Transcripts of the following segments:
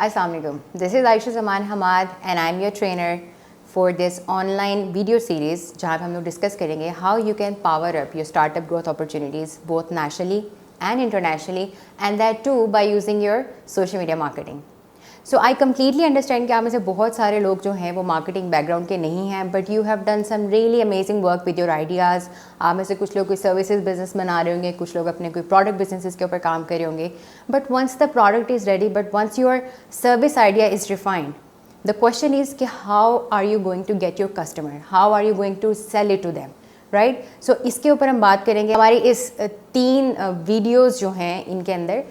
Assalamualaikum. This is Aisha Zaman Hamad and I'm your trainer for this online video series जहाँ पे हम लोग discuss करेंगे how you can power up your startup growth opportunities both nationally and internationally and that too by using your social media marketing. So I completely understand कि आप में से बहुत सारे लोग जो हैं वो मार्केटिंग बैकग्राउंड के नहीं हैं but you have done some really amazing work with your ideas. आप में से कुछ लोग कोई सर्विसेज बिजनेस बना रहे होंगे, कुछ लोग अपने कोई प्रोडक्ट बिजनेसेस के ऊपर काम कर रहे होंगे. But once the product is ready, but once your service idea is refined, the question is कि how are you going to get your customer, how are you going to sell it to them, right. So इसके ऊपर हम बात करेंगे. हमारी इस 3 videos जो हैं इनके अंदर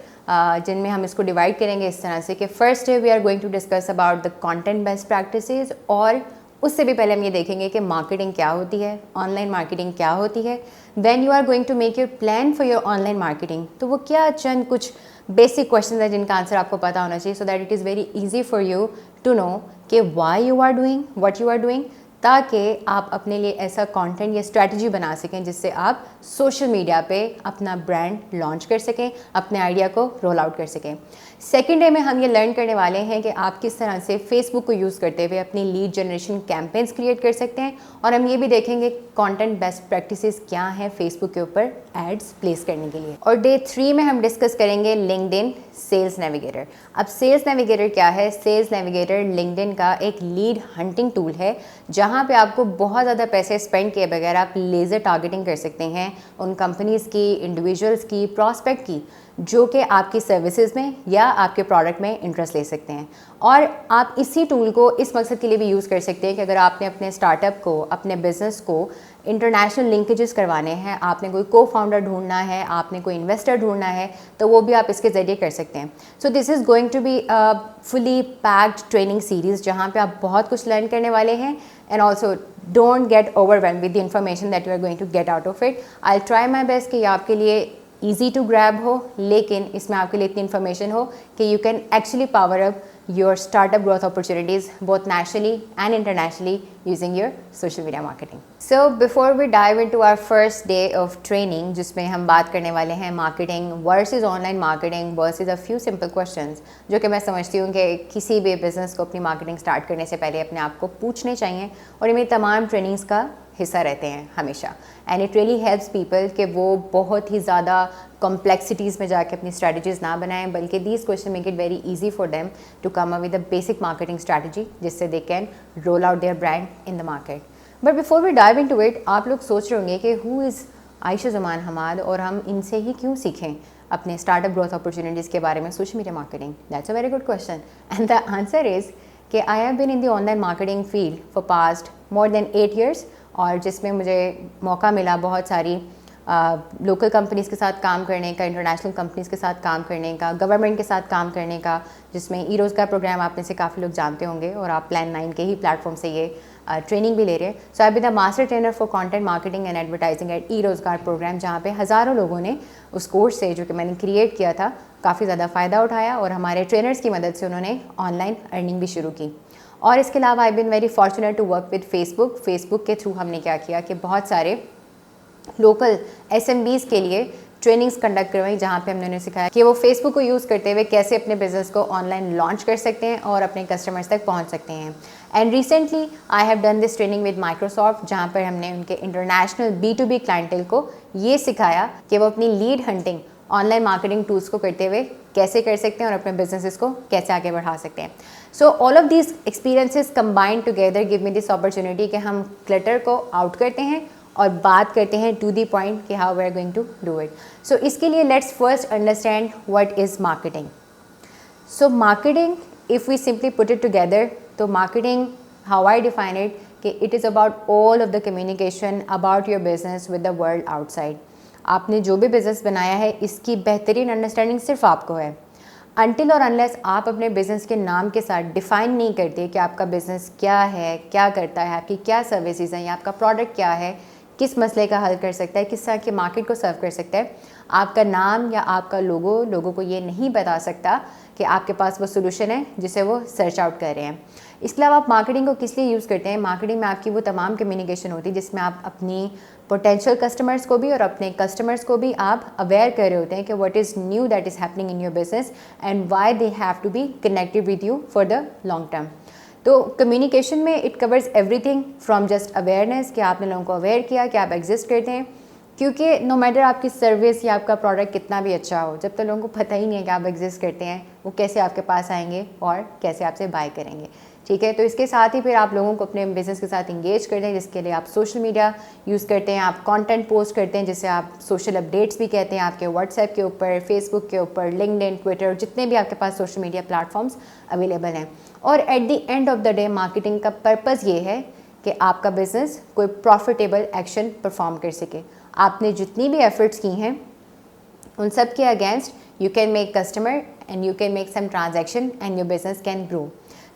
जिनमें हम इसको डिवाइड करेंगे इस तरह से कि first we are going to discuss about the content best practices, और उससे भी पहले हम ये देखेंगे कि मार्केटिंग क्या होती है, ऑनलाइन मार्केटिंग क्या होती है. Then you are going to make your plan for your online marketing. तो वो क्या चंद कुछ बेसिक क्वेश्चन है जिनका आंसर आपको पता होना चाहिए so that it is very easy for you to know कि why you are doing what you are doing, ताकि आप अपने लिए ऐसा कंटेंट या स्ट्रैटेजी बना सकें जिससे आप सोशल मीडिया पे अपना ब्रांड लॉन्च कर सकें, अपने आइडिया को रोल आउट कर सकें. सेकेंड डे में हम ये लर्न करने वाले हैं कि आप किस तरह से फेसबुक को यूज़ करते हुए अपनी लीड जनरेशन कैंपेन्स क्रिएट कर सकते हैं, और हम ये भी देखेंगे कंटेंट बेस्ट प्रैक्टिसेस क्या हैं फेसबुक के ऊपर एड्स प्लेस करने के लिए. और डे 3 में हम डिस्कस करेंगे लिंक्डइन सेल्स नेविगेटर. अब सेल्स नेविगेटर क्या है? सेल्स नेविगेटर लिंक्डइन का एक लीड हंटिंग टूल है जहाँ पे आपको बहुत ज़्यादा पैसे स्पेंड किए बगैर आप लेज़र टारगेटिंग कर सकते हैं उन कंपनीज़ की, इंडिविजुअल्स की, प्रॉस्पेक्ट की जो कि आपकी सर्विसेज में या आपके प्रोडक्ट में इंटरेस्ट ले सकते हैं. और आप इसी टूल को इस मकसद के लिए भी यूज़ कर सकते हैं कि अगर आपने अपने स्टार्टअप को, अपने बिज़नेस को इंटरनेशनल लिंकेजेस करवाने हैं, आपने कोई को फाउंडर ढूंढना है, आपने कोई इन्वेस्टर ढूंढना है, तो वो भी आप इसके ज़रिए कर सकते हैं. So this is going to be a fully packed training series जहाँ पे आप बहुत कुछ लर्न करने वाले हैं. And also don't get overwhelm with the information that you are going to get out of it. I try my best कि आपके लिए ईजी टू ग्रैब हो, लेकिन इसमें आपके लिए इतनी इन्फॉर्मेशन हो कि you can actually power up your startup growth opportunities both nationally and internationally using your social media marketing. So before we dive into our first day of training जिसमें हम बात करने वाले हैं marketing versus online marketing versus a few simple questions जो कि मैं समझती हूँ कि किसी भी business को अपनी marketing start करने से पहले अपने आप को पूछने चाहिए, और ये मेरी तमाम trainings का हिस्सा रहते हैं हमेशा. And it really helps people कि वो बहुत ही ज़्यादा कॉम्प्लेक्सिटीज़ में जाके अपनी स्ट्रैटेजीज़ ना बनाएं, बल्कि these question make it very easy for them to come up with a basic marketing strategy जिससे they can roll out their brand in the market. But before we dive into it, आप लोग सोच रहे होंगे कि who is Ayesha Zaman Hammad और हम इनसे ही क्यों सीखें अपने स्टार्टअप ग्रोथ अपॉर्चुनिटीज़ के बारे में social media marketing. That's a very good question and the answer is कि I have been in the online marketing field for past more than 8 years, और जिसमें मुझे मौका मिला बहुत सारी लोकल कंपनीज़ के साथ काम करने का, इंटरनेशनल कंपनीज़ के साथ काम करने का, गवर्नमेंट के साथ काम करने का, जिसमें ई रोज़गार प्रोग्राम आप में से काफ़ी लोग जानते होंगे और आप प्लान 9 के ही प्लेटफॉर्म से ये ट्रेनिंग भी ले रहे हैं. So I be the master trainer for content marketing and advertising at e Rozgar program, जहाँ पे हज़ारों लोगों ने उस कोर्स से जो कि मैंने क्रिएट किया था काफ़ी ज़्यादा फ़ायदा उठाया, और हमारे ट्रेनर्स की मदद से उन्होंने ऑनलाइन अर्निंग भी शुरू की. और इसके अलावा I been very fortunate to work with Facebook. Facebook के थ्रू हमने क्या किया कि बहुत सारे लोकल SMBs के लिए ट्रेनिंग्स कंडक्ट करवाई जहाँ पे हमने उन्हें सिखाया कि वो फेसबुक को यूज़ करते हुए कैसे अपने बिजनेस को ऑनलाइन लॉन्च कर सकते हैं और अपने कस्टमर्स तक पहुँच सकते हैं. And recently I have done this training with Microsoft, जहाँ पर हमने उनके इंटरनेशनल B2B क्लाइंटेल को ये सिखाया कि वो अपनी lead hunting online marketing tools को करते हुए कैसे कर सकते हैं और अपने बिजनेसेस को कैसे आगे बढ़ा सकते हैं. So all of these experiences combined together give me this opportunity कि हम क्लटर को आउट करते हैं और बात करते हैं टू दी पॉइंट कि how we are going to do it. So इसके लिए let's first understand what is marketing. So marketing if we simply put it together, तो marketing how I define it कि it is about all of the communication about your business with the world outside. आपने जो भी business बनाया है इसकी बेहतरीन understanding सिर्फ आपको है. अनटिल और अनलेस आप अपने बिज़नेस के नाम के साथ डिफ़ाइन नहीं करते कि आपका बिज़नेस क्या है, क्या करता है, आपकी क्या सर्विसेज हैं या आपका प्रोडक्ट क्या है, किस मसले का हल कर सकता है, किस तरह के मार्केट को सर्व कर सकता है। आपका नाम या आपका लोगो लोगों को ये नहीं बता सकता कि आपके पास वो सोल्यूशन है जिसे वो सर्च आउट कर रहे हैं। इसके अलावा आप मार्केटिंग को किस लिए यूज़ करते हैं? मार्केटिंग में आपकी वो तमाम कम्युनिकेशन होती है जिसमें आप अपनी पोटेंशियल कस्टमर्स को भी और अपने कस्टमर्स को भी आप अवेयर कर रहे होते हैं कि what is new that is happening in your business and why they have to be connected with you for the long term. तो कम्युनिकेशन में it covers everything from just awareness कि आपने लोगों को अवेयर किया कि आप एग्जिस्ट करते हैं, क्योंकि नो मैटर आपकी सर्विस या आपका प्रोडक्ट कितना भी अच्छा हो, जब तक लोगों को पता ही नहीं है कि आप एग्जिस्ट करते हैं, वो कैसे आपके पास आएंगे और कैसे आपसे बाय करेंगे। ठीक है, तो इसके साथ ही फिर आप लोगों को अपने बिज़नेस के साथ इंगेज करते हैं, जिसके लिए आप सोशल मीडिया यूज़ करते हैं, आप कंटेंट पोस्ट करते हैं जिसे आप सोशल अपडेट्स भी कहते हैं, आपके व्हाट्सएप के ऊपर, फेसबुक के ऊपर, लिंक्डइन, ट्विटर, जितने भी आपके पास सोशल मीडिया प्लेटफॉर्म्स अवेलेबल हैं। और at the end of the day marketing का पर्पज़ ये है कि आपका बिज़नेस कोई प्रॉफिटेबल एक्शन परफॉर्म कर सके। आपने जितनी भी एफर्ट्स की हैं उन सब के against you can make customer and you can make some transaction and your business can grow.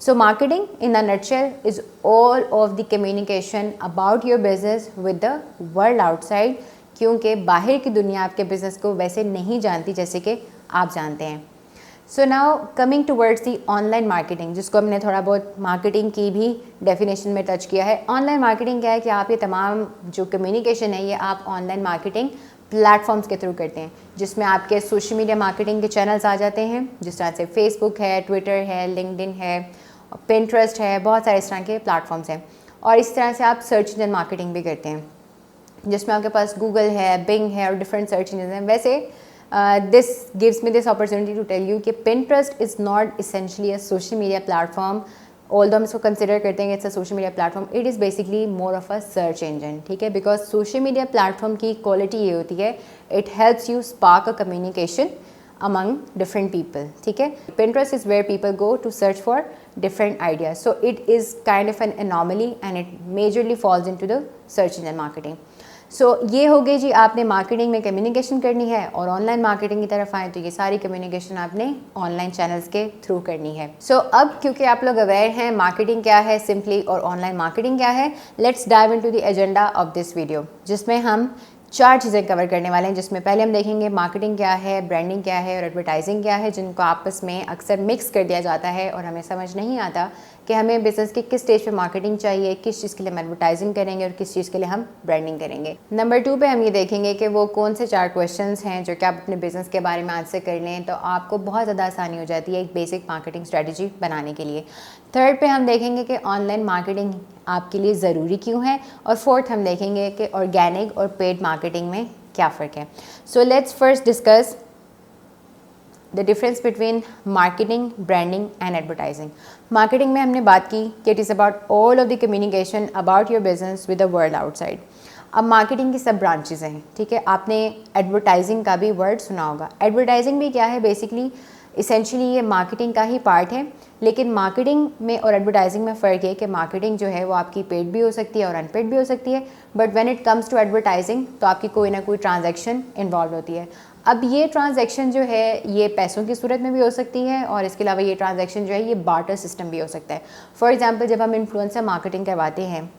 So marketing in a nutshell is all of the communication about your business with the world outside, क्योंकि बाहर की दुनिया आपके business को वैसे नहीं जानती जैसे कि आप जानते हैं. So now coming towards the online marketing, जिसको हमने थोड़ा बहुत मार्केटिंग की भी डेफिनेशन में टच किया है. ऑनलाइन मार्केटिंग क्या है कि आप ये तमाम जो कम्युनिकेशन है ये आप ऑनलाइन मार्केटिंग प्लेटफॉर्म्स के थ्रू करते हैं, जिसमें आपके सोशल मीडिया मार्केटिंग के चैनल्स आ जाते हैं, जिस तरह से फेसबुक है, ट्विटर है, लिंक्डइन है, पिंटरेस्ट है, बहुत सारे इस तरह के प्लेटफॉर्म्स हैं. और इस तरह से आप सर्च इंजन मार्केटिंग भी करते हैं, जिसमें आपके पास गूगल है, बिंग है और डिफरेंट सर्च इंजन हैं. वैसे this gives me this opportunity to tell you कि Pinterest is not essentially a social media platform, although हम इसको कंसिडर करते हैं it's a social media platform, it is basically more of a search engine. ठीक है, because social media platform की quality ये होती है, it helps you spark a communication among different people. ठीक है, Pinterest is where people go to search for different ideas, so it is kind of an anomaly and it majorly falls into the search engine marketing. सो ये हो गई जी, आपने marketing में communication करनी है और ऑनलाइन मार्केटिंग की तरफ आए तो ये सारी कम्युनिकेशन आपने ऑनलाइन चैनल्स के थ्रू करनी है. सो अब क्योंकि आप लोग अवेयर हैं मार्केटिंग क्या है सिंपली और ऑनलाइन मार्केटिंग क्या है, let's dive into the agenda of this video, जिसमें हम 4 चीज़ें कवर करने वाले हैं. जिसमें पहले हम देखेंगे मार्केटिंग क्या है, ब्रांडिंग क्या है और एडवर्टाइजिंग क्या है, जिनको आपस में अक्सर मिक्स कर दिया जाता है और हमें समझ नहीं आता कि हमें बिज़नेस के किस स्टेज पे मार्केटिंग चाहिए, किस चीज़ के लिए हम एडवर्टाइजिंग करेंगे और किस चीज़ के लिए हम ब्रांडिंग करेंगे. नंबर 2 पे हम ये देखेंगे कि वो कौन से 4 क्वेश्चंस हैं जो कि आप अपने बिज़नेस के बारे में आंसर कर लें तो आपको बहुत ज़्यादा आसानी हो जाती है एक बेसिक मार्केटिंग स्ट्रेटजी बनाने के लिए. थर्ड पे हम देखेंगे कि ऑनलाइन मार्केटिंग आपके लिए ज़रूरी क्यों है, और फोर्थ हम देखेंगे कि ऑर्गेनिक और पेड मार्केटिंग में क्या फ़र्क है. So let's first discuss the difference between marketing, branding and advertising. Marketing में हमने बात की कि it is about all of the communication about your business with the world outside. अब मार्केटिंग की सब ब्रांचेज हैं. ठीक है, आपने एडवर्टाइजिंग का भी वर्ड सुना होगा. एडवर्टाइजिंग भी क्या है, बेसिकली इसेंशली ये मार्केटिंग का ही पार्ट है. लेकिन मार्केटिंग में और एडवर्टाइजिंग में फ़र्क है कि मार्केटिंग जो है वो आपकी पेड भी हो सकती है और अनपेड भी हो सकती है, but when it comes to advertising तो आपकी कोई ना कोई ट्रांजैक्शन इन्वॉल्व होती है. अब ये ट्रांजैक्शन जो है ये पैसों की सूरत में भी हो सकती है और इसके अलावा ये ट्रांजैक्शन जो है ये बार्टर सिस्टम भी हो सकता है. फॉर एग्जांपल जब हम इन्फ्लुएंसर मार्केटिंग करवाते हैं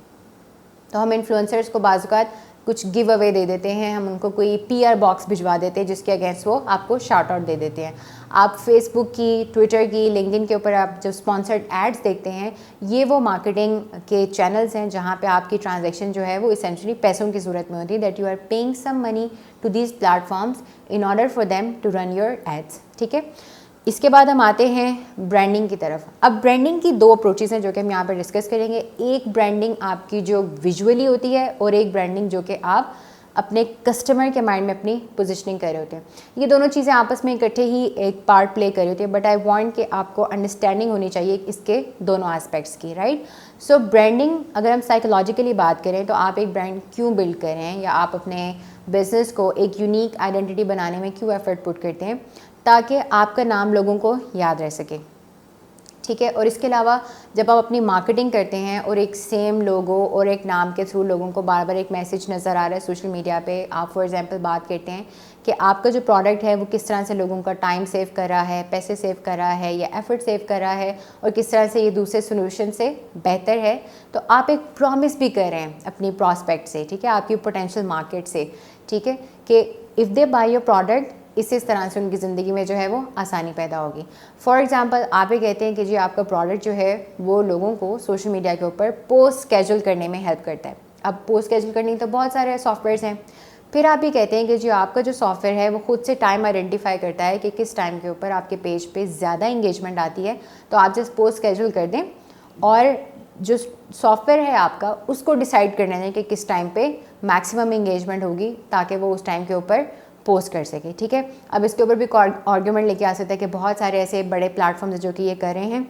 तो हम इन्फ्लुएंसर्स को बाज़-औक़ात कुछ गिव अवे दे देते हैं, हम उनको कोई PR बॉक्स भिजवा देते हैं जिसके अगेंस्ट वो आपको शार्ट आउट दे देते हैं. आप फेसबुक की, ट्विटर की, लिंक्डइन के ऊपर आप जो स्पॉन्सर्ड एड्स देखते हैं ये वो मार्केटिंग के चैनल्स हैं जहाँ पे आपकी ट्रांजैक्शन जो है वो इसेंशली पैसों की सूरत में होती है, that you are paying some money to these platforms in order for them to run your ads. ठीक है, इसके बाद हम आते हैं ब्रांडिंग की तरफ. अब ब्रांडिंग की 2 अप्रोचेज़ हैं जो कि हम यहाँ पर डिस्कस करेंगे. एक ब्रांडिंग आपकी जो विजुअली होती है और एक ब्रांडिंग जो कि आप अपने कस्टमर के माइंड में अपनी पोजीशनिंग कर रहे होते हैं. ये दोनों चीज़ें आपस में इकट्ठे ही एक पार्ट प्ले कर रही होती है, बट आई वांट कि आपको अंडरस्टैंडिंग होनी चाहिए इसके दोनों एस्पेक्ट्स की, राइट. सो ब्रांडिंग अगर हम साइकोलॉजिकली बात करें तो आप एक ब्रांड क्यों बिल्ड कर रहे हैं या आप अपने बिज़नेस को एक यूनिक आइडेंटिटी बनाने में क्यों एफर्ट पुट करते हैं, ताकि आपका नाम लोगों को याद रह सके. ठीक है। और इसके अलावा जब आप अपनी मार्केटिंग करते हैं और एक सेम लोगो और एक नाम के थ्रू लोगों को बार बार एक मैसेज नज़र आ रहा है सोशल मीडिया पे, आप फॉर एग्जांपल बात करते हैं कि आपका जो प्रोडक्ट है वो किस तरह से लोगों का टाइम सेव कर रहा है, पैसे सेव कर रहा है या एफर्ट सेव कर रहा है और किस तरह से ये दूसरे सोल्यूशन से बेहतर है, तो आप एक प्रॉमिस भी कर रहे हैं अपनी प्रॉस्पेक्ट से, ठीक है, आपकी पोटेंशियल मार्केट से, ठीक है, कि if they by your product, इस तरह से उनकी ज़िंदगी में जो है वो आसानी पैदा होगी। फॉर एग्जांपल आप ये कहते हैं कि जी आपका प्रोडक्ट जो है वो लोगों को सोशल मीडिया के ऊपर पोस्ट स्केड्यूल करने में हेल्प करता है। अब पोस्ट स्केड्यूल करने तो बहुत सारे सॉफ्टवेयर्स हैं, फिर आप ये कहते हैं कि जी आपका जो सॉफ्टवेयर है वो खुद से टाइम आइडेंटिफाई करता है कि किस टाइम के ऊपर आपके पेज पे ज़्यादा इंगेजमेंट आती है, तो आप जस्ट पोस्ट स्केड्यूल कर दें और जो सॉफ्टवेयर है आपका उसको डिसाइड करना है कि किस टाइम पे मैक्सिमम इंगेजमेंट होगी ताकि वो उस टाइम के ऊपर पोस्ट कर सके, ठीक है। अब इसके ऊपर भी आर्ग्यूमेंट लेके आ सकता है कि बहुत सारे ऐसे बड़े प्लेटफॉर्म्स जो कि ये कर रहे हैं,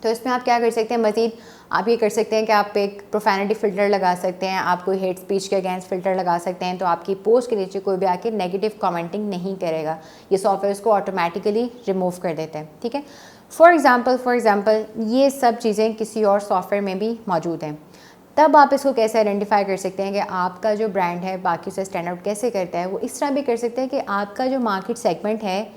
तो इसमें आप क्या कर सकते हैं, मज़ीद आप ये कर सकते हैं कि आप एक प्रोफैनिटी फ़िल्टर लगा सकते हैं, आप कोई हेट स्पीच के अगेंस्ट फ़िल्टर लगा सकते हैं, तो आपकी पोस्ट के नीचे कोई भी आके नेगेटिव कमेंटिंग नहीं करेगा, ये सॉफ्टवेयर उसको ऑटोमेटिकली रिमूव कर देते हैं, ठीक है। फॉर एग्ज़ाम्पल ये सब चीज़ें किसी और सॉफ्टवेयर में भी मौजूद हैं। तब आप इसको कैसे आइडेंटिफाई कर सकते हैं कि आपका जो ब्रांड है बाकी से स्टैंड आउट कैसे करता है, वो इस तरह भी कर सकते हैं कि आपका जो मार्केट सेगमेंट है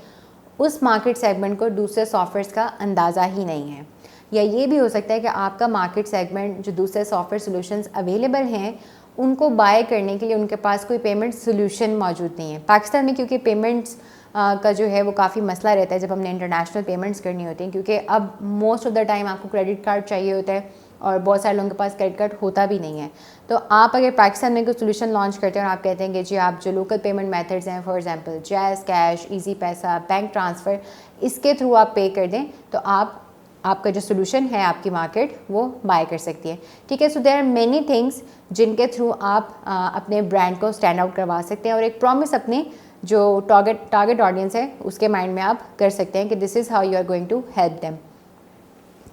उस मार्केट सेगमेंट को दूसरे सॉफ्टवेयर्स का अंदाज़ा ही नहीं है, या ये भी हो सकता है कि आपका मार्केट सेगमेंट जो दूसरे सॉफ्टवेयर सॉल्यूशंस अवेलेबल हैं उनको बाय करने के लिए उनके पास कोई पेमेंट सोल्यूशन मौजूद नहीं है। पाकिस्तान में क्योंकि पेमेंट्स का जो है वो काफ़ी मसला रहता है जब हमने इंटरनेशनल पेमेंट्स करनी होती हैं, क्योंकि अब मोस्ट ऑफ द टाइम आपको क्रेडिट कार्ड चाहिए होता है और बहुत सारे लोगों के पास क्रेडिट कार्ड होता भी नहीं है। तो आप अगर पाकिस्तान में कोई सोल्यूशन लॉन्च करते हैं और आप कहते हैं कि जी आप जो लोकल पेमेंट मेथड्स हैं, for example jazz cash, easy पैसा, बैंक ट्रांसफ़र, इसके थ्रू आप पे कर दें, तो आपका जो सोल्यूशन है आपकी मार्केट वो बाय कर सकती है, ठीक है। So there are many things जिनके थ्रू आप अपने ब्रांड को स्टैंड आउट करवा सकते हैं और एक प्रॉमिस अपने जो टारगेट ऑडियंस है उसके माइंड में आप कर सकते हैं कि this is how you are going to help them.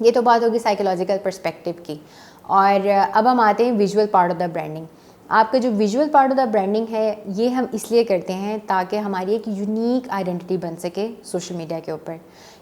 ये तो बात होगी साइकोलॉजिकल पर्सपेक्टिव की। और अब हम आते हैं visual part of the branding. आपका जो visual part of the branding है ये हम इसलिए करते हैं ताकि हमारी एक यूनिक आइडेंटिटी बन सके सोशल मीडिया के ऊपर,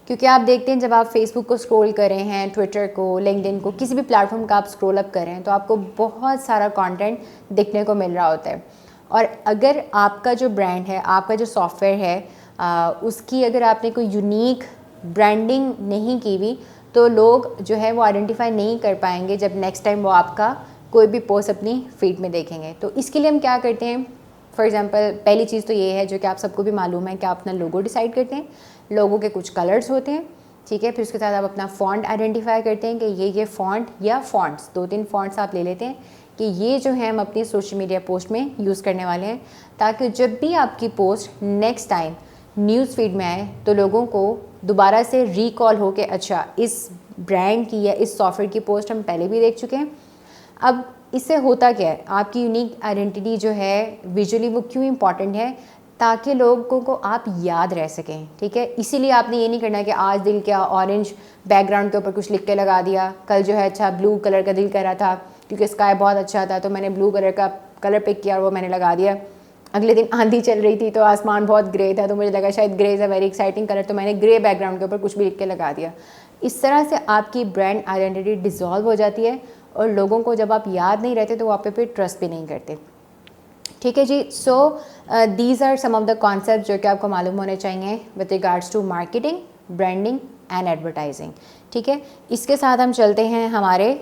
क्योंकि आप देखते हैं जब आप फेसबुक को स्क्रॉल कर रहे हैं, ट्विटर को, लिंक्डइन को, किसी भी प्लेटफॉर्म का आप स्क्रॉल अप कर रहे हैं तो आपको बहुत सारा कंटेंट दिखने को मिल रहा होता है। और अगर आपका जो ब्रांड है, आपका जो सॉफ्टवेयर है, उसकी अगर आपने कोई यूनिक ब्रांडिंग नहीं की हुई तो लोग जो है वो आइडेंटिफाई नहीं कर पाएंगे जब नेक्स्ट टाइम वो आपका कोई भी पोस्ट अपनी फीड में देखेंगे। तो इसके लिए हम क्या करते हैं, फॉर एग्जांपल पहली चीज़ तो ये है जो कि आप सबको भी मालूम है कि आप अपना लोगो डिसाइड करते हैं। लोगों के कुछ कलर्स होते हैं, ठीक है। फिर उसके साथ आप अपना फ़ॉन्ट आइडेंटिफाई करते हैं कि ये फ़ॉन्ट या फ़ॉन्ट्स 2-3 फ़ॉन्ट्स आप ले लेते हैं कि ये जो है हम अपनी सोशल मीडिया पोस्ट में यूज़ करने वाले हैं, ताकि जब भी आपकी post next time news feed में आए तो लोगों को दोबारा से रिकॉल हो के अच्छा इस ब्रांड की या इस सॉफ्टवेयर की पोस्ट हम पहले भी देख चुके हैं। अब इससे होता क्या है, आपकी यूनिक आइडेंटिटी जो है विजुअली वो क्यों इम्पॉर्टेंट है, ताकि लोगों को आप याद रह सकें, ठीक है। इसीलिए आपने ये नहीं करना कि आज दिल क्या ऑरेंज बैकग्राउंड के ऊपर कुछ लिख के लगा दिया, कल जो है अच्छा ब्लू कलर का दिल कर रहा था क्योंकि स्काई बहुत अच्छा था तो मैंने ब्लू कलर का कलर पिक किया और वो मैंने लगा दिया। अगले दिन आंधी चल रही थी तो आसमान बहुत ग्रे था तो मुझे लगा शायद grey is a very exciting colour, तो मैंने ग्रे बैकग्राउंड के ऊपर कुछ भी लिख के लगा दिया। इस तरह से आपकी ब्रांड आइडेंटिटी डिसॉल्व हो जाती है और लोगों को जब आप याद नहीं रहते तो वो आप पे ट्रस्ट भी नहीं करते, ठीक है जी। So these are some of the concept जो कि आपको मालूम होने चाहिए with regards to marketing, branding and advertising, ठीक है। इसके साथ हम चलते हैं हमारे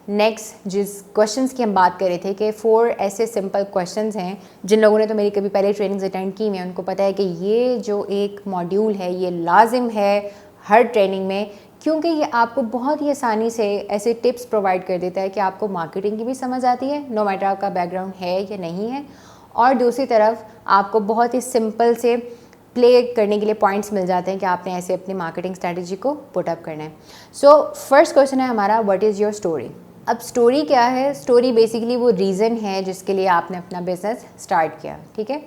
नेक्स्ट जिस क्वेश्चंस की हम बात कर रहे थे कि 4 ऐसे सिंपल क्वेश्चंस हैं जिन लोगों ने तो मेरी कभी पहले ट्रेनिंग्स अटेंड की हैं उनको पता है कि ये जो एक मॉड्यूल है ये लाजिम है हर ट्रेनिंग में, क्योंकि ये आपको बहुत ही आसानी से ऐसे टिप्स प्रोवाइड कर देता है कि आपको मार्केटिंग की भी समझ आती है, नो मैटर आपका बैकग्राउंड है या नहीं है, और दूसरी तरफ आपको बहुत ही सिंपल से प्ले करने के लिए पॉइंट्स मिल जाते हैं कि आपने ऐसे अपनी मार्केटिंग स्ट्रैटेजी को पुट अप करना है। सो फर्स्ट क्वेश्चन है हमारा, व्हाट इज़ योर स्टोरी। अब स्टोरी क्या है, स्टोरी बेसिकली वो रीज़न है जिसके लिए आपने अपना बिज़नेस स्टार्ट किया, ठीक है।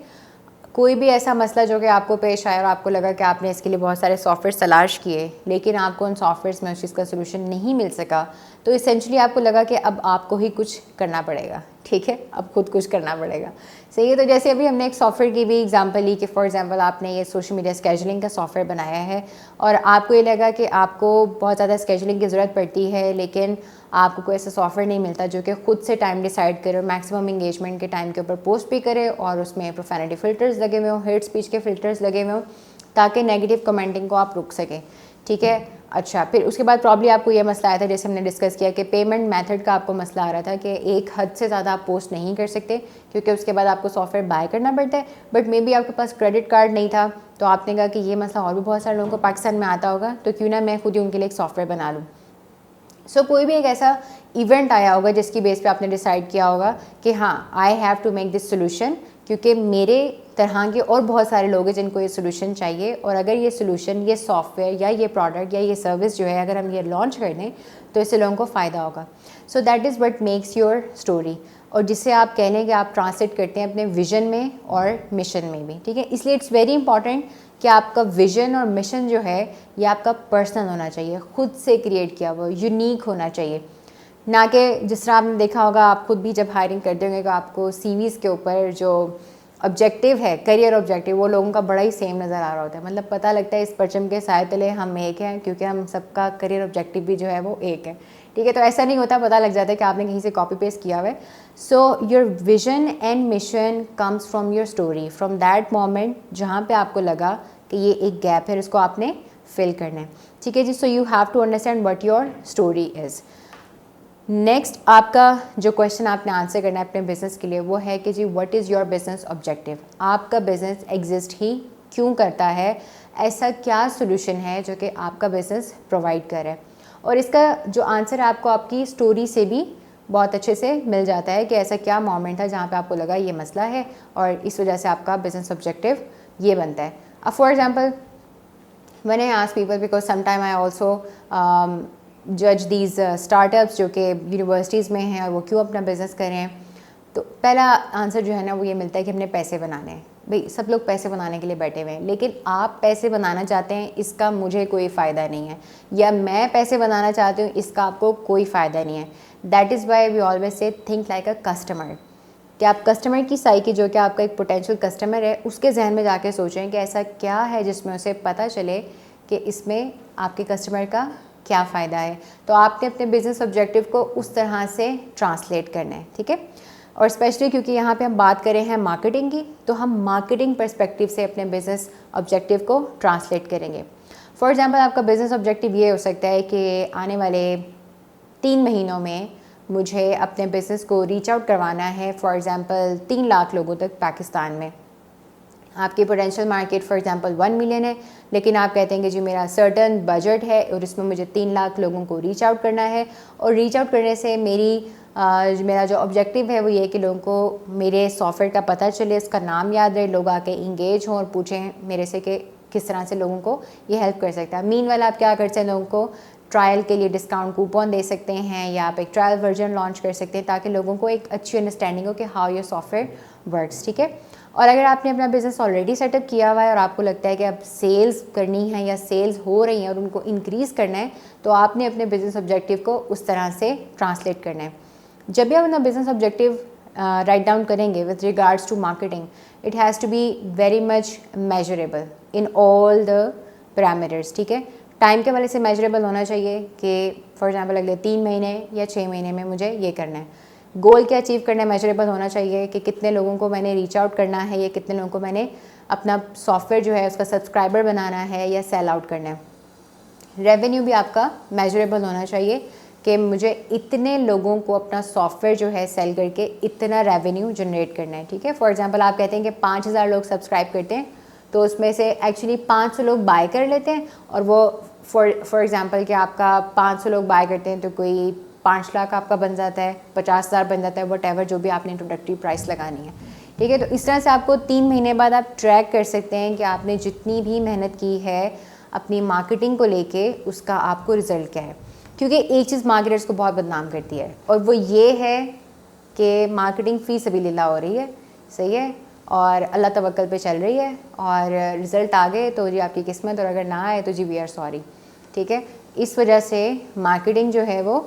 कोई भी ऐसा मसला जो कि आपको पेश आया और आपको लगा कि आपने इसके लिए बहुत सारे सॉफ्टवेयर तलाश किए लेकिन आपको उन सॉफ्टवेयर्स में उस चीज़ का सोल्यूशन नहीं मिल सका, तो इसेंशली आपको लगा कि अब आपको ही कुछ करना पड़ेगा, ठीक है, अब खुद कुछ करना पड़ेगा। सही है। तो जैसे अभी हमने एक सॉफ्टवेयर की भी एग्जांपल ली कि फॉर एग्जांपल आपने ये सोशल मीडिया स्केजुलिंग का सॉफ्टवेयर बनाया है और आपको ये लगा कि आपको बहुत ज़्यादा स्केजुलिंग की ज़रूरत पड़ती है, लेकिन आपको कोई ऐसा सॉफ्टवेयर नहीं मिलता जो कि खुद से टाइम डिसाइड करे और मैक्सिमम इंगेजमेंट के टाइम के ऊपर पोस्ट भी करे और उसमें प्रोफेनिटी फ़िल्टर्स लगे हुए हों, हेट स्पीच के फ़िल्टर्स लगे हुए हों, ताकि नेगेटिव कमेंटिंग को आप रोक सकें। ठीक है। अच्छा, फिर उसके बाद प्रॉब्ली आपको ये मसला आया था, जैसे हमने डिस्कस किया कि पेमेंट मेथड का आपको मसला आ रहा था कि एक हद से ज़्यादा आप पोस्ट नहीं कर सकते क्योंकि उसके बाद आपको सॉफ्टवेयर बाय करना पड़ता है, बट मे बी आपके पास क्रेडिट कार्ड नहीं था। तो आपने कहा कि ये मसला और भी बहुत सारे लोगों को पाकिस्तान में आता होगा, तो क्यों ना मैं खुद ही उनके लिए एक सॉफ्टवेयर बना लूँ। सो कोई भी एक ऐसा इवेंट आया होगा जिसकी बेस पे आपने डिसाइड किया होगा कि हाँ, I have to make this solution, क्योंकि मेरे तरह के और बहुत सारे लोग हैं जिनको ये सोल्यूशन चाहिए, और अगर ये सोल्यूशन, ये सॉफ्टवेयर या ये प्रोडक्ट या ये सर्विस जो है, अगर हम ये लॉन्च कर दें तो इससे लोगों को फ़ायदा होगा। So that is what makes your story, और जिसे आप कह लें कि आप ट्रांसलेट करते हैं अपने विजन में और मिशन में भी। ठीक है। इसलिए इट्स वेरी इंपॉर्टेंट कि आपका विजन और मिशन जो है ये आपका पर्सनल होना चाहिए, खुद से क्रिएट किया हुआ, यूनिक होना चाहिए, ना कि जिस तरह आपने देखा होगा, आप खुद भी जब हायरिंग करते होंगे तो आपको सीवीज़ के ऊपर जो ऑब्जेक्टिव है, करियर ऑब्जेक्टिव, वो लोगों का बड़ा ही सेम नज़र आ रहा होता है। मतलब पता लगता है इस परचम के साए तले हम एक हैं, क्योंकि हम सबका करियर ऑब्जेक्टिव भी जो है वो एक है। ठीक है। तो ऐसा नहीं होता, पता लग जाता है कि आपने कहीं से कॉपी पेस्ट किया हुआ है। So your vision and mission comes from your story, from that moment जहाँ पे आपको लगा कि ये एक गैप है, इसको आपने फिल करना है। ठीक है जी। So you have to understand what your story is. Next आपका जो क्वेश्चन आपने आंसर करना है अपने बिज़नेस के लिए, वो है कि जी what is your business objective. आपका बिज़नेस एग्जिस्ट ही क्यों करता है, ऐसा क्या सोल्यूशन है जो कि आपका बिज़नेस प्रोवाइड कर रहा है। और इसका जो आंसर है आपको आपकी स्टोरी से भी बहुत अच्छे से मिल जाता है कि ऐसा क्या मोमेंट था जहाँ पे आपको लगा ये मसला है और इस वजह से आपका बिज़नेस ऑब्जेक्टिव ये बनता है। अब for example when I ask people, because sometime I also जज दीज स्टार्टअप्स जो कि यूनिवर्सिटीज़ में हैं और वो क्यों अपना बिज़नेस कर रहे हैं, तो पहला आंसर जो है ना वो ये मिलता है कि हमने पैसे बनाने हैं। भाई सब लोग पैसे बनाने के लिए बैठे हुए हैं, लेकिन आप पैसे बनाना चाहते हैं इसका मुझे कोई फ़ायदा नहीं है, या मैं पैसे बनाना चाहती हूँ इसका आपको कोई फ़ायदा नहीं है। That is why we always say think like a customer, कि आप कस्टमर की साइकी, जो कि आपका एक पोटेंशियल कस्टमर है, उसके जहन में जाके सोचें कि ऐसा क्या है जिसमें उसे पता चले कि इसमें आपके कस्टमर का क्या फ़ायदा है। तो आपने अपने बिज़नेस ऑब्जेक्टिव को उस तरह से ट्रांसलेट करना है। ठीक है। और स्पेशली क्योंकि यहाँ पे हम बात कर रहे हैं मार्केटिंग की, तो हम मार्केटिंग पर्सपेक्टिव से अपने बिज़नेस ऑब्जेक्टिव को ट्रांसलेट करेंगे। फॉर एग्जांपल आपका बिज़नेस ऑब्जेक्टिव ये हो सकता है कि आने वाले 3 महीनों में मुझे अपने बिज़नेस को रीच आउट करवाना है, फॉर एग्जांपल 3 लाख लोगों तक पाकिस्तान में। आपकी potential market for example 1 million है, लेकिन आप कहते हैं कि जी मेरा सर्टन बजट है और इसमें मुझे 3 लाख लोगों को रीच आउट करना है, और रीच आउट करने से मेरा जो ऑब्जेक्टिव है वो ये है कि लोगों को मेरे सॉफ्टवेयर का पता चले, इसका नाम याद रहे, लोग आके इंगेज हों और पूछें मेरे से कि किस तरह से लोगों को ये हेल्प कर सकता है। मीनवाइल आप क्या करते हैं, लोगों को ट्रायल के लिए डिस्काउंट कूपन दे सकते हैं, या आप एक ट्रायल वर्जन लॉन्च कर सकते हैं ताकि लोगों को एक अच्छी अंडरस्टैंडिंग हो कि हाउ योर सॉफ्टवेयर वर्क्स। ठीक है। और अगर आपने अपना बिज़नेस ऑलरेडी सेटअप किया हुआ है और आपको लगता है कि अब सेल्स करनी है या सेल्स हो रही हैं और उनको इंक्रीज़ करना है, तो आपने अपने बिज़नेस ऑब्जेक्टिव को उस तरह से ट्रांसलेट करना है। जब भी आप अपना बिज़नेस ऑब्जेक्टिव राइट डाउन करेंगे with regards to marketing, it has to be very much measurable in all the parameters. ठीक है। टाइम के वाले से मेजरेबल होना चाहिए कि फॉर एग्जांपल अगले 3 महीने या 6 महीने में मुझे ये करना है। गोल क्या अचीव करना है, मेजरेबल होना चाहिए कि कितने लोगों को मैंने रीच आउट करना है, या कितने लोगों को मैंने अपना सॉफ्टवेयर जो है उसका सब्सक्राइबर बनाना है या सेल आउट करना है। रेवेन्यू भी आपका मेजरेबल होना चाहिए कि मुझे इतने लोगों को अपना सॉफ्टवेयर जो है सेल करके इतना रेवेन्यू जनरेट करना है। ठीक है। फॉर एग्जांपल आप कहते हैं कि 5000 लोग सब्सक्राइब करते हैं, तो उसमें से एक्चुअली 500 लोग बाय कर लेते हैं, और वो फॉर एग्जांपल कि आपका 500 लोग बाय करते हैं तो कोई 5 लाख आपका बन जाता है, 50,000 बन जाता है, वट जो भी आपने इंट्रोडक्टरी प्राइस लगानी है। ठीक है। तो इस तरह से आपको 3 महीने बाद आप ट्रैक कर सकते हैं कि आपने जितनी भी मेहनत की है अपनी मार्केटिंग को लेके, उसका आपको रिज़ल्ट क्या है। क्योंकि एक चीज़ मार्केटर्स को बहुत बदनाम करती है, और वो ये है कि मार्केटिंग फ़ी सबीलिल्लाह हो रही है, सही है, और अल्लाह तवक्कल पे चल रही है, और रिज़ल्ट आ गए तो जी आपकी किस्मत, और अगर ना आए तो जी वी आर सॉरी। ठीक है। इस वजह से मार्केटिंग जो है वो,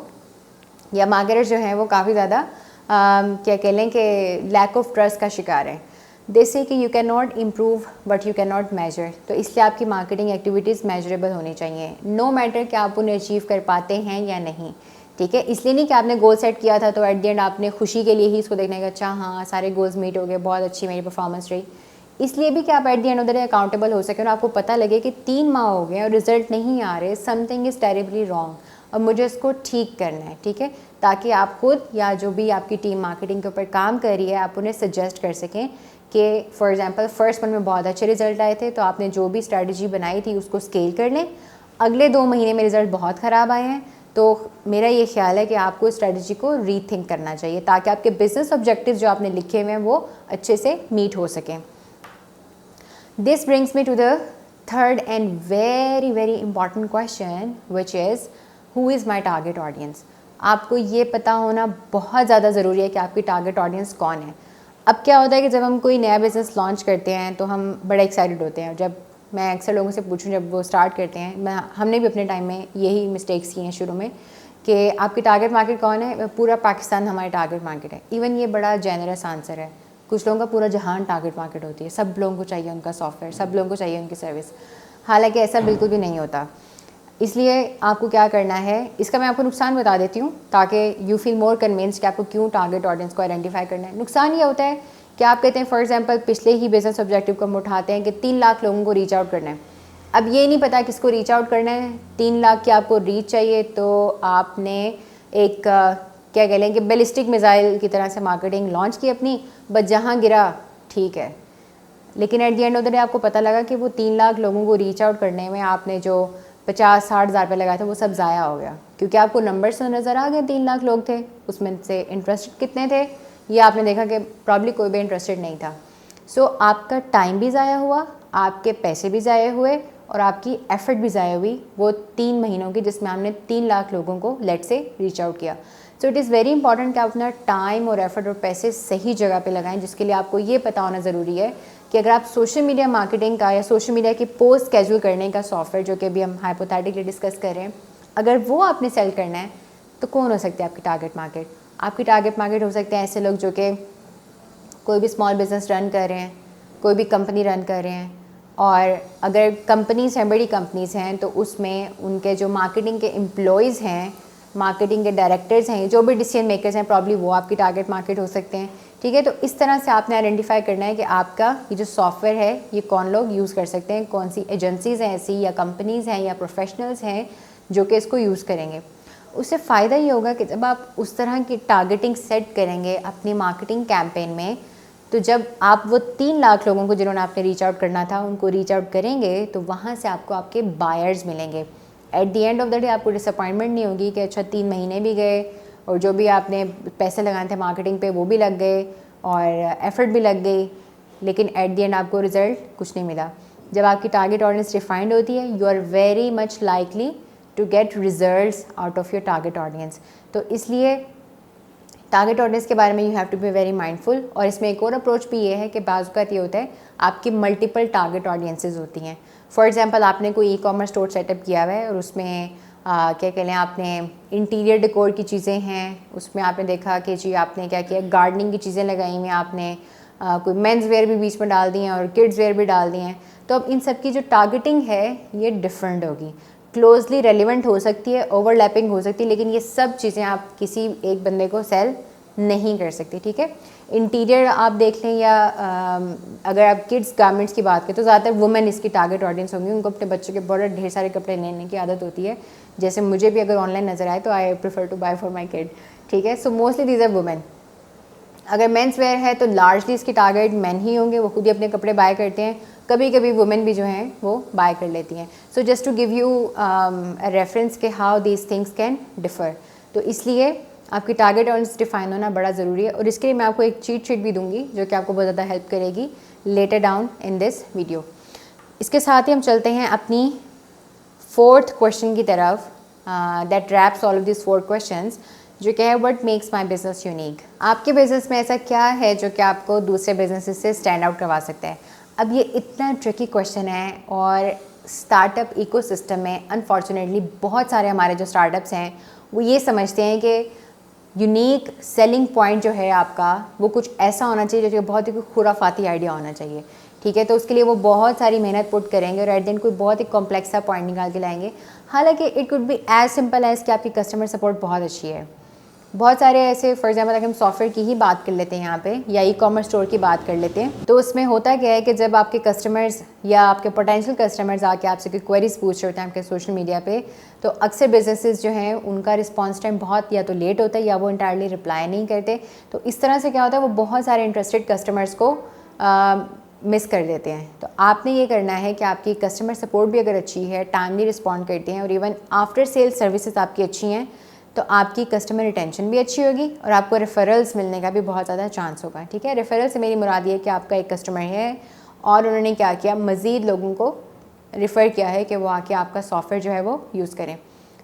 या मार्केटर्स जो हैं वो काफ़ी ज़्यादा क्या कह लें कि लैक ऑफ ट्रस्ट का शिकार हैं। दे से कि you can not improve but you can not measure, तो इसलिए आपकी मार्केटिंग एक्टिविटीज़ मेजरेबल होनी चाहिए, नो मैटर कि आप उन्हें अचीव कर पाते हैं या नहीं, ठीक है। इसलिए नहीं कि आपने गोल सेट किया था तो एट द एंड आपने खुशी के लिए ही इसको देखने का, अच्छा हाँ सारे गोल्स मीट हो गए, बहुत अच्छी मेरी परफॉर्मेंस रही। इसलिए भी कि आप at the end of the day accountable हो सकें और आपको पता लगे कि 3 माह हो गए और रिजल्ट नहीं आ रहे, समथिंग इज़ टेरिबली रॉन्ग, अब मुझे इसको ठीक करना है, ठीक है। ताकि आप खुद या जो भी आपकी टीम मार्केटिंग के ऊपर काम कर रही है आप उन्हें सजेस्ट कर सकें कि फॉर एग्जांपल फर्स्ट मंथ में बहुत अच्छे रिजल्ट आए थे तो आपने जो भी स्ट्रैटेजी बनाई थी उसको स्केल कर लें, अगले 2 महीने में रिजल्ट बहुत ख़राब आए हैं तो मेरा ये ख्याल है कि आपको स्ट्रैटेजी को रीथिंक करना चाहिए ताकि आपके बिजनेस ऑब्जेक्टिव्स जो आपने लिखे हुए हैं वो अच्छे से मीट हो सकें। This brings me to the third and very very important question which is who is my target audience. आपको ये पता होना बहुत ज़्यादा ज़रूरी है कि आपकी टारगेट ऑडियंस कौन है। अब क्या होता है कि जब हम कोई नया बिज़नेस लॉन्च करते हैं तो हम बड़े एक्साइटेड होते हैं, जब मैं अक्सर लोगों से पूछूं जब वो स्टार्ट करते हैं, हमने भी अपने टाइम में यही मिस्टेक्स की हैं शुरू में कि आपकी टारगेट मार्केट कौन है, पूरा पाकिस्तान हमारी टारगेट मार्केट है। इवन ये बड़ा जेनरस आंसर है, कुछ लोगों का पूरा जहान टारगेट मार्केट होती है, सब लोगों को चाहिए उनका सॉफ्टवेयर, सब लोगों को चाहिए उनकी सर्विस, हालांकि ऐसा बिल्कुल भी नहीं होता। इसलिए आपको क्या करना है, इसका मैं आपको नुकसान बता देती हूँ ताकि यू फील मोर कन्विंस्ड कि आपको क्यों टारगेट ऑडियंस को आइडेंटिफाई करना है। नुकसान ये होता है कि आप कहते हैं फॉर एग्जांपल पिछले ही बिजनेस ऑब्जेक्टिव को हम उठाते हैं कि 3 लाख लोगों को रीच आउट करना है। अब ये नहीं पता किसको रीच आउट करना है, 3 लाख की आपको रीच चाहिए तो आपने एक क्या कह लें कि बैलिस्टिक मिसाइल की तरह से मार्केटिंग लॉन्च की अपनी, बस जहाँ गिरा ठीक है, लेकिन at the end of the day आपको पता लगा कि वो 3 लाख लोगों को रीच आउट करने में आपने जो 50-60 हज़ार रुपये लगाए थे वो सब ज़ाया हो गया, क्योंकि आपको नंबर्स तो नज़र आ गए 3 लाख लोग थे, उसमें से इंटरेस्टेड कितने थे ये आपने देखा कि प्रॉब्ली कोई भी इंटरेस्टेड नहीं था। सो आपका टाइम भी ज़ाया हुआ, आपके पैसे भी ज़ाया हुए और आपकी एफर्ट भी ज़ाया हुई वो 3 महीनों की जिसमें हमने 3 लाख लोगों को लेट से रीच आउट किया। So it is very important कि आप अपना टाइम और एफर्ट और पैसे सही जगह पे लगाएं, जिसके लिए आपको ये पता होना ज़रूरी है कि अगर आप सोशल मीडिया मार्केटिंग का या सोशल मीडिया की पोस्ट स्केड्यूल करने का सॉफ्टवेयर जो कि अभी हम हाइपोथेटिकली डिस्कस कर रहे हैं, अगर वो आपने सेल करना है तो कौन हो सकती है आपकी टारगेट मार्केट। आपकी टारगेट मार्केट हो सकते हैं ऐसे लोग जो कि कोई भी स्मॉल बिज़नेस रन कर रहे हैं, कोई भी कंपनी रन कर रहे हैं, और अगर कंपनीज़ हैं, बड़ी कंपनीज़ हैं, तो उसमें उनके जो मार्केटिंग के एम्प्लॉयज़ हैं, मार्केटिंग के डायरेक्टर्स हैं, जो भी डिसीजन मेकर्स हैं, प्रॉब्ली वो आपकी टारगेट मार्केट हो सकते हैं, ठीक है। तो इस तरह से आपने आइडेंटिफाई करना है कि आपका ये जो सॉफ्टवेयर है ये कौन लोग यूज़ कर सकते हैं, कौन सी एजेंसीज़ हैं ऐसी या कंपनीज़ हैं या प्रोफेशनल्स हैं जो कि इसको यूज़ करेंगे। उससे फ़ायदा ये होगा कि जब आप उस तरह की टारगेटिंग सेट करेंगे अपनी मार्केटिंग कैंपेन में, तो जब आप वो 3 लाख लोगों को जिन्होंने आपने रीच आउट करना था उनको रीच आउट करेंगे तो वहाँ से आपको आपके बायर्स मिलेंगे। At the end of the day आपको डिसअपॉइंटमेंट नहीं होगी कि अच्छा 3 महीने भी गए और जो भी आपने पैसे लगाए थे मार्केटिंग पे वो भी लग गए और एफर्ट भी लग गई, लेकिन एट द एंड आपको रिज़ल्ट कुछ नहीं मिला। जब आपकी टारगेट ऑडियंस डिफाइंड होती है you are very much likely to get results out of your target audience. तो इसलिए टारगेट ऑडियंस के बारे में you have to be very mindful. और इसमें एक और अप्रोच भी ये है कि बाज़ औक़ात ये होता है आपकी मल्टीपल टारगेट ऑडियंसेस होती हैं। फॉर एग्जांपल आपने कोई ई-कॉमर्स स्टोर सेटअप किया हुआ है और उसमें क्या कह लें आपने इंटीरियर डेकोर की चीज़ें हैं, उसमें आपने देखा कि जी आपने क्या किया, गार्डनिंग की चीज़ें लगाई हुई, आपने कोई मेंस वेयर भी बीच में डाल दिए हैं और किड्स वेयर भी डाल दिए हैं। तो अब इन सब की जो टारगेटिंग है ये डिफरेंट होगी, क्लोजली रेलिवेंट हो सकती है, ओवरलैपिंग हो सकती है, लेकिन ये सब चीज़ें आप किसी एक बंदे को सेल नहीं कर सकती, ठीक है। इंटीरियर आप देख लें या अगर आप किड्स गारमेंट्स की बात करें तो ज़्यादातर वुमेन इसकी टारगेट ऑडियंस होंगी, उनको अपने बच्चों के बड़े ढेर सारे कपड़े लेने की आदत होती है, जैसे मुझे भी अगर ऑनलाइन नज़र आए तो I prefer to buy for my kid, ठीक है। So mostly these are women. अगर मेंस वेयर है तो लार्जली इसकी टारगेट मेन ही होंगे, वो खुद ही अपने कपड़े बाय करते हैं, कभी कभी वुमेन भी जो हैं वो बाय कर लेती हैं। So just to give you reference के how these things can differ. तो इसलिए आपकी टारगेट ऑडियंस डिफाइन होना बड़ा ज़रूरी है और इसके लिए मैं आपको एक चीट शीट भी दूंगी जो कि आपको बहुत ज़्यादा हेल्प करेगी later down in this video. इसके साथ ही हम चलते हैं अपनी 4th क्वेश्चन की तरफ, that wraps all of this 4 questions, जो क्या है what makes my business unique. आपके बिज़नेस में ऐसा क्या है जो कि आपको दूसरे बिजनेसेस से स्टैंड आउट करवा सकता है। अब ये इतना ट्रिकी क्वेश्चन है और स्टार्टअप इकोसिस्टम में अनफॉर्चुनेटली बहुत सारे हमारे जो स्टार्टअप्स हैं वो ये समझते हैं कि यूनिक सेलिंग पॉइंट जो है आपका वो कुछ ऐसा होना चाहिए जो बहुत ही खुराफाती आइडिया होना चाहिए, ठीक है। तो उसके लिए वो बहुत सारी मेहनत पुट करेंगे और एट द एंड कोई बहुत ही कॉम्प्लेक्स सा पॉइंट निकाल के लाएंगे। हालांकि it could be as simple as कि आपकी कस्टमर सपोर्ट बहुत अच्छी है। बहुत सारे ऐसे, फॉर एग्जाम्पल अगर हम सॉफ्टवेयर की ही बात कर लेते हैं यहाँ पे, या ई कॉमर्स स्टोर की बात कर लेते हैं, तो उसमें होता क्या है कि जब आपके कस्टमर्स या आपके पोटेंशियल कस्टमर्स आके आपसे कोई क्वेरीज पूछ रहे होते हैं आपके सोशल मीडिया पे, तो अक्सर बिजनेसेस जो हैं उनका रिस्पॉन्स टाइम बहुत या तो लेट होता है या वो इंटायरली रिप्लाई नहीं करते। तो इस तरह से क्या होता है, वो बहुत सारे इंटरेस्टेड कस्टमर्स को मिस कर देते हैं। तो आपने ये करना है कि आपकी कस्टमर सपोर्ट भी अगर अच्छी है, टाइमली रिस्पॉन्ड करते हैं और इवन आफ्टर सेल सर्विसेज आपकी अच्छी हैं, तो आपकी कस्टमर रिटेंशन भी अच्छी होगी और आपको रेफरल्स मिलने का भी बहुत ज़्यादा चांस होगा, ठीक है। रेफरल से मेरी मुराद ये है कि आपका एक कस्टमर है और उन्होंने क्या किया, मज़ीद लोगों को रेफ़र किया है कि वो आके आपका सॉफ्टवेयर जो है वो यूज़ करें,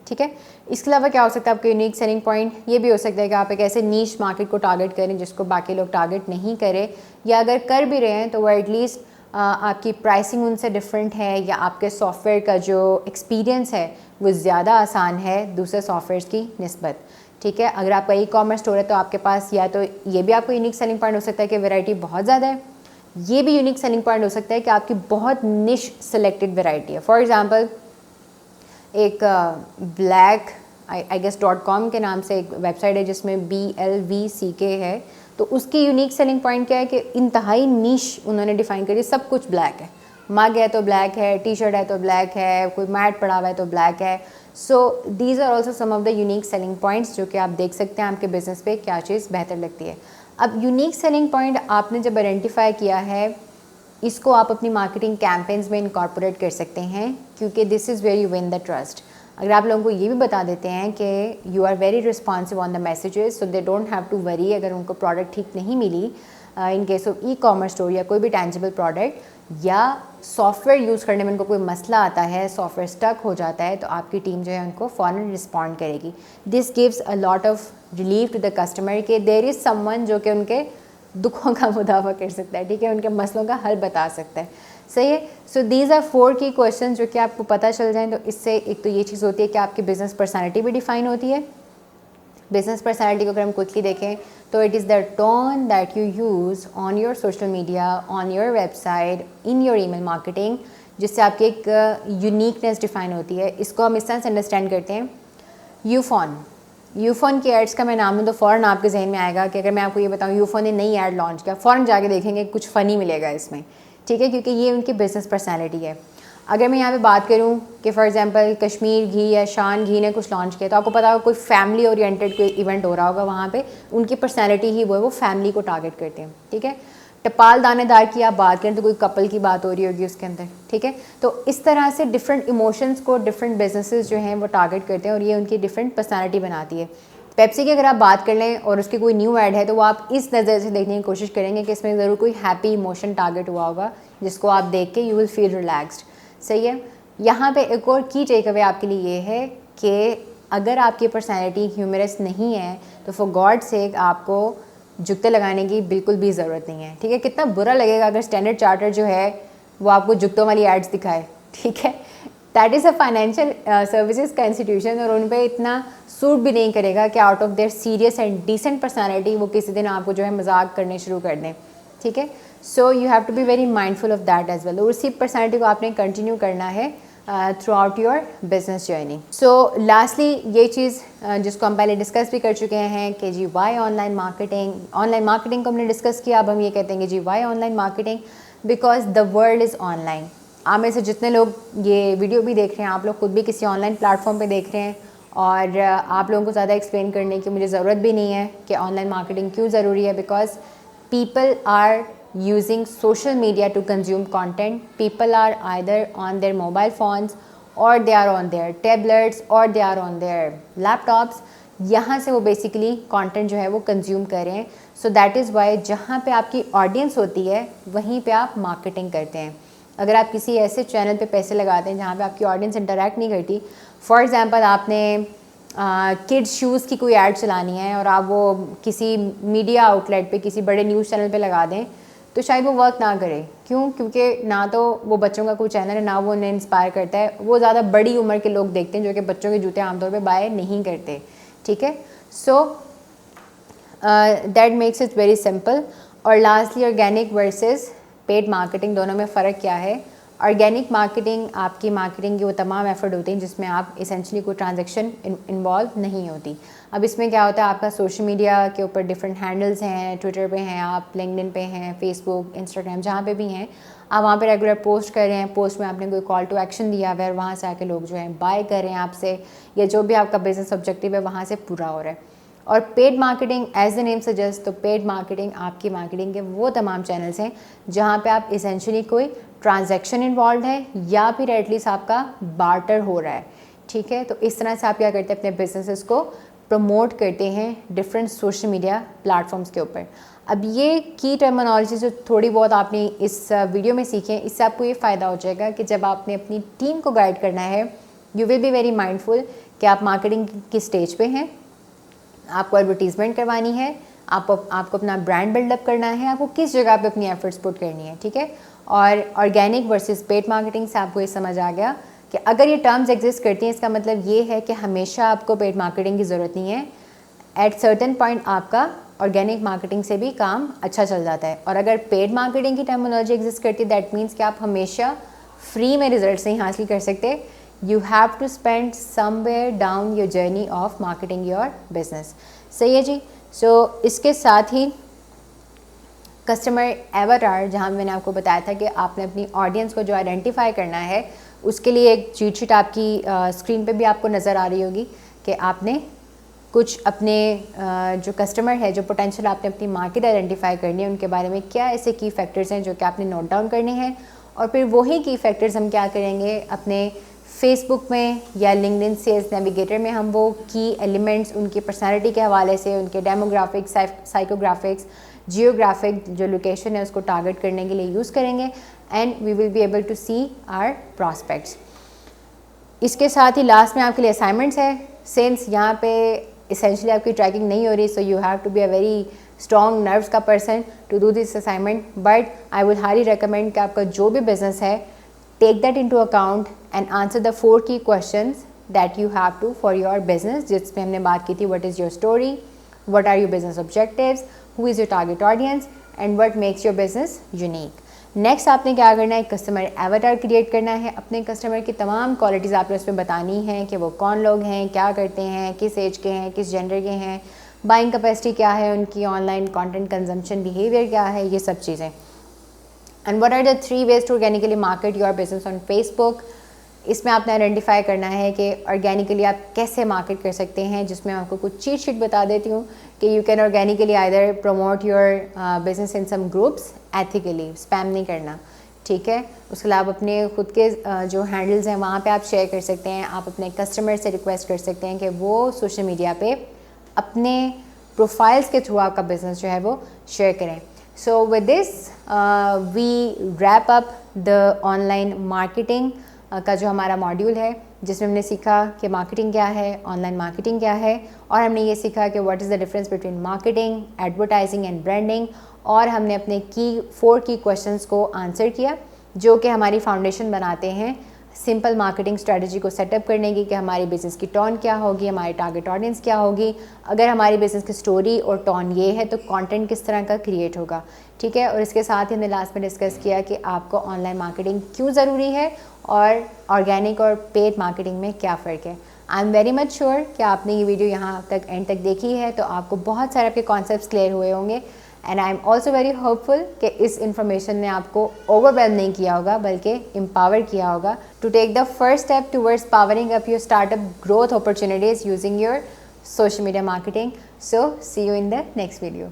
ठीक है। इसके अलावा क्या हो सकता है आपका यूनिक सेलिंग पॉइंट, ये भी हो सकता है कि आप एक ऐसे नीश मार्केट को टारगेट करें जिसको बाकी लोग टारगेट नहीं करें, या अगर कर भी रहे हैं तो वो एटलीस्ट आपकी प्राइसिंग उनसे डिफरेंट है, या आपके सॉफ्टवेयर का जो एक्सपीरियंस है वो ज़्यादा आसान है दूसरे सॉफ्टवेयर्स की निस्बत, ठीक है। अगर आपका ई कॉमर्स स्टोर है तो आपके पास या तो ये भी आपको यूनिक सेलिंग पॉइंट हो सकता है कि वैरायटी बहुत ज़्यादा है, ये भी यूनिक सेलिंग पॉइंट हो सकता है कि आपकी बहुत निश सेलेक्टेड वैरायटी है। फॉर एग्ज़ाम्पल एक ब्लैक आई गेस .com के नाम से एक वेबसाइट है जिसमें BLVCK है, तो उसकी यूनिक सेलिंग पॉइंट क्या है कि इंतहाई नीश उन्होंने डिफ़ाइन करी, सब कुछ ब्लैक है, मग है तो ब्लैक है, टी शर्ट है तो ब्लैक है, कोई मैट पड़ा हुआ है तो ब्लैक है। So these are also some of the unique selling points जो कि आप देख सकते हैं आपके बिज़नेस पे क्या चीज़ बेहतर लगती है। अब यूनिक सेलिंग पॉइंट आपने जब आइडेंटिफाई किया है, इसको आप अपनी मार्केटिंग कैंपेन्स में इनकॉर्पोरेट कर सकते हैं, क्योंकि this is where you win the trust. अगर आप लोगों को ये भी बता देते हैं कि you are very responsive on the messages, so they don't have to worry अगर उनको प्रोडक्ट ठीक नहीं मिली, in case of ecommerce store या कोई भी टेंजिबल प्रोडक्ट, या सॉफ्टवेयर यूज़ करने में उनको कोई मसला आता है, सॉफ्टवेयर स्टक हो जाता है, तो आपकी टीम जो है उनको फ़ौरन रिस्पॉन्ड करेगी। This gives a lot of relief to the customer कि देयर इज़ समवन जो कि उनके दुखों का मुदावा कर सकता है, ठीक है, उनके मसलों का हल बता सकता है, सही है। सो दीज आर 4 की क्वेश्चन जो कि आपको पता चल जाएँ, तो इससे एक तो ये चीज़ होती है कि आपकी बिज़नेस पर्सनैलिटी भी डिफ़ाइन होती है। बिज़नेस पर्सनैलिटी को अगर हम क्विकली देखें तो it is the tone that you use on your social media, on your website, in your email marketing, जिससे आपकी एक यूनिकनेस डिफ़ाइन होती है। इसको हम इस तरह से अंडरस्टैंड करते हैं। यूफोन की एड्स का मैं नाम लूँ तो फ़ौरन आपके जहन में आएगा कि अगर मैं आपको ये बताऊँ यूफोन ने नई ऐड लॉन्च किया, फ़ौरन जाके देखेंगे कुछ फ़नी मिलेगा इसमें, ठीक है, क्योंकि ये उनकी बिज़नेस पर्सनैलिटी है। अगर मैं यहाँ पे बात करूँ कि फॉर एग्जांपल कश्मीर घी या शान घी ने कुछ लॉन्च किया, तो आपको पता होगा कोई फैमिली ओरिएंटेड कोई इवेंट हो रहा होगा वहाँ पे, उनकी पर्सनैलिटी ही वो है, वो फैमिली को टारगेट करते हैं, ठीक है। टपाल दानेदार की आप बात करें तो कोई कपल की बात हो रही होगी उसके अंदर, ठीक है। तो इस तरह से डिफरेंट इमोशंस को डिफरेंट बिजनेसेस जो हैं वो टारगेट करते हैं और ये उनकी डिफरेंट पर्सनैलिटी बनाती है। पेप्सी की अगर आप बात कर लें और उसकी कोई न्यू ऐड है तो वो आप इस नज़र से देखने की कोशिश करेंगे कि इसमें ज़रूर कोई हैप्पी इमोशन टारगेट हुआ होगा जिसको आप देख के यू विल फील रिलैक्स्ड, सही है। यहाँ पे एक और की टेक अवे आपके लिए ये है कि अगर आपकी पर्सनैलिटी ह्यूमरस नहीं है तो फॉर गॉड सेक आपको जुत्ते लगाने की बिल्कुल भी ज़रूरत नहीं है, ठीक है। कितना बुरा लगेगा अगर स्टैंडर्ड चार्टर जो है वो आपको जुत्तों वाली एड्स दिखाए, ठीक है। That is a financial services का इंस्टीट्यूशन और उन पर इतना सूट भी नहीं करेगा कि out of their serious and decent personality वो किसी दिन आपको जो है मजाक करने शुरू कर दें, ठीक है। So you have to be very mindful of that as well. और उसी पर्सनैलिटी को आपने कंटिन्यू करना है throughout your business journey. So lastly ये चीज़ जिसको हम पहले डिस्कस भी कर चुके हैं कि जी वाई ऑनलाइन मार्केटिंग को हमने डिस्कस किया। अब हम ये कहते हैं कि जी why online marketing, because the world is online. आप में से जितने लोग ये वीडियो भी देख रहे हैं, आप लोग खुद भी किसी ऑनलाइन प्लेटफॉर्म पे देख रहे हैं और आप लोगों को ज़्यादा एक्सप्लेन करने की मुझे ज़रूरत भी नहीं है कि ऑनलाइन मार्केटिंग क्यों ज़रूरी है, because people are using social media to consume content. People are either on their mobile phones or they are on their tablets or they are on their laptops. यहाँ से वो बेसिकली कंटेंट जो है वो consume करें। So that is Y जहाँ पे आपकी ऑडियंस होती है वहीं पे आप मार्केटिंग करते हैं। अगर आप किसी ऐसे चैनल पे पैसे लगाते हैं जहाँ पे आपकी ऑडियंस इंटरेक्ट नहीं करती, फॉर एग्जांपल आपने किड्स शूज़ की कोई ऐड चलानी है और आप वो किसी मीडिया आउटलेट पे किसी बड़े न्यूज़ चैनल पे लगा दें तो शायद वो वर्क ना करे। क्यों? क्योंकि ना तो वो बच्चों का कोई चैनल है, ना वो उन्हें इंस्पायर करता है। वो ज़्यादा बड़ी उम्र के लोग देखते हैं जो कि बच्चों के जूते आमतौर पे बाय नहीं करते, ठीक है। So that makes it very simple. और lastly organic versus paid marketing, दोनों में फ़र्क क्या है? ऑर्गेनिक मार्केटिंग आपकी मार्केटिंग की वो तमाम एफर्ट होते हैं जिसमें आप इसेंशली कोई ट्रांजैक्शन इन्वॉल्व नहीं होती। अब इसमें क्या होता है, आपका सोशल मीडिया के ऊपर डिफरेंट हैंडल्स हैं, ट्विटर पे हैं आप, लिंक्डइन पे हैं, फेसबुक, इंस्टाग्राम, जहाँ पे भी हैं आप वहाँ पे रेगुलर पोस्ट कर रहे हैं। पोस्ट में आपने कोई कॉल टू एक्शन दिया हुआ है, वहाँ से आके लोग जो हैं बाय कर रहे हैं आपसे, या जो भी आपका बिजनेस ऑब्जेक्टिव है वहाँ से पूरा हो रहा है। और paid marketing as the name suggest, तो पेड मार्केटिंग आपकी मार्केटिंग के वो तमाम चैनल्स हैं जहाँ पे आप इसेंशली कोई ट्रांजैक्शन इन्वॉल्व है या फिर एटलीस्ट आपका बार्टर हो रहा है, ठीक है। तो इस तरह से आप क्या करते हैं, अपने बिजनेसेस को प्रमोट करते हैं डिफरेंट सोशल मीडिया प्लेटफॉर्म्स के ऊपर। अब ये की टर्मिनोलॉजी जो थोड़ी बहुत आपने इस वीडियो में सीखे, इससे आपको ये फ़ायदा हो जाएगा कि जब आपने अपनी टीम को गाइड करना है, you will be very mindful कि आप मार्केटिंग की स्टेज पे हैं, आपको एडवर्टीजमेंट करवानी है, आपको अपना ब्रांड बिल्डअप करना है, आपको किस जगह पे अपनी एफर्ट्स पुट करनी है, ठीक है। और ऑर्गेनिक वर्सेस पेड मार्केटिंग से आपको ये समझ आ गया कि अगर ये टर्म्स एग्जिस्ट करती हैं, इसका मतलब ये है कि हमेशा आपको पेड मार्केटिंग की ज़रूरत नहीं है। एट सर्टेन पॉइंट आपका ऑर्गेनिक मार्केटिंग से भी काम अच्छा चल जाता है। और अगर पेड मार्केटिंग की टर्मिनोलॉजी एग्जिस्ट करती है, दैट मीन्स कि आप हमेशा फ्री में रिजल्ट नहीं हासिल कर सकते। You have to spend somewhere down your journey of marketing your business. सही है जी। सो इसके साथ ही कस्टमर एवटार, जहाँ मैंने आपको बताया था कि आपने अपनी ऑडियंस को जो आइडेंटिफाई करना है, उसके लिए एक चीट शीट आपकी स्क्रीन पे भी आपको नज़र आ रही होगी कि आपने कुछ अपने जो कस्टमर है, जो पोटेंशियल आपने अपनी मार्केट आइडेंटिफाई करनी है, उनके बारे में क्या ऐसे की फैक्टर्स हैं जो कि आपने नोट डाउन करने हैं। और फिर वही की फैक्टर्स हम क्या करेंगे, अपने फेसबुक में या लिंक्डइन सेल्स नेविगेटर में हम वो की एलिमेंट्स उनकी पर्सनालिटी के हवाले से, उनके डेमोग्राफिक्स, साइकोग्राफिक्स, जियोग्राफिक जो लोकेशन है उसको टारगेट करने के लिए यूज़ करेंगे, and we will be able to see our prospects. इसके साथ ही लास्ट में आपके लिए असाइनमेंट्स है। सिंस यहाँ पे इसेंशली आपकी ट्रैकिंग नहीं हो रही, so you have to be a very strong nerves का person to do this assignment, but I would highly recommend कि आपका जो भी बिजनेस है, take that into account and answer the 4 key questions that you have to for your business, जिसमें हमने बात की थी what is your story, what are your business objectives, who is your target audience and what makes your business unique. Next आपने क्या करना है, customer avatar create करना है। अपने कस्टमर की तमाम क्वालिटीज़ आपने उसमें बतानी है कि वो कौन लोग हैं, क्या करते हैं, किस एज के हैं, किस जेंडर के हैं, बाइंग कैपेसिटी क्या है उनकी, ऑनलाइन कंटेंट कंजम्पशन बिहेवियर क्या है, ये सब चीज़ें। And what are the 3 ways to organically market your business on Facebook. इसमें आपने आइडेंटिफाई करना है कि ऑर्गेनिकली आप कैसे मार्केट कर सकते हैं, जिसमें आपको कुछ चीट शीट बता देती हूँ कि you can organically either promote your business in some groups ethically, spam नहीं करना, ठीक है। उसके अलावा आप अपने खुद के जो हैंडल्स हैं वहाँ पे आप शेयर कर सकते हैं। आप अपने कस्टमर से रिक्वेस्ट कर सकते हैं कि वो सोशल मीडिया पे अपने प्रोफाइल्स के थ्रू आपका बिजनेस जो है वो शेयर करें। So with this we wrap up the online marketing का जो हमारा मॉड्यूल है, जिसमें हमने सीखा कि मार्केटिंग क्या है, ऑनलाइन मार्केटिंग क्या है, और हमने ये सीखा कि what is the difference between marketing, advertising and branding. और हमने अपने 4 की क्वेश्चंस को आंसर किया जो कि हमारी फाउंडेशन बनाते हैं सिंपल मार्केटिंग स्ट्रेटजी को सेटअप करने की, कि हमारी बिज़नेस की टोन क्या होगी, हमारी टारगेट ऑडियंस क्या होगी, अगर हमारी बिज़नेस की स्टोरी और टोन ये है तो कंटेंट किस तरह का क्रिएट होगा, ठीक है। और इसके साथ ही हमने लास्ट में डिस्कस किया कि आपको ऑनलाइन मार्केटिंग क्यों ज़रूरी है और ऑर्गेनिक और पेड मार्केटिंग में क्या फ़र्क है। I am very much sure कि आपने ये वीडियो यहाँ तक एंड तक देखी है तो आपको बहुत सारे आपके कॉन्सेप्ट्स क्लियर हुए होंगे। And I am also very hopeful कि इस इन्फॉर्मेशन ने आपको ओवरवेल्म नहीं किया होगा बल्कि एम्पावर किया होगा to take the first step towards powering up your startup growth opportunities using your social media marketing. So see you in the next video.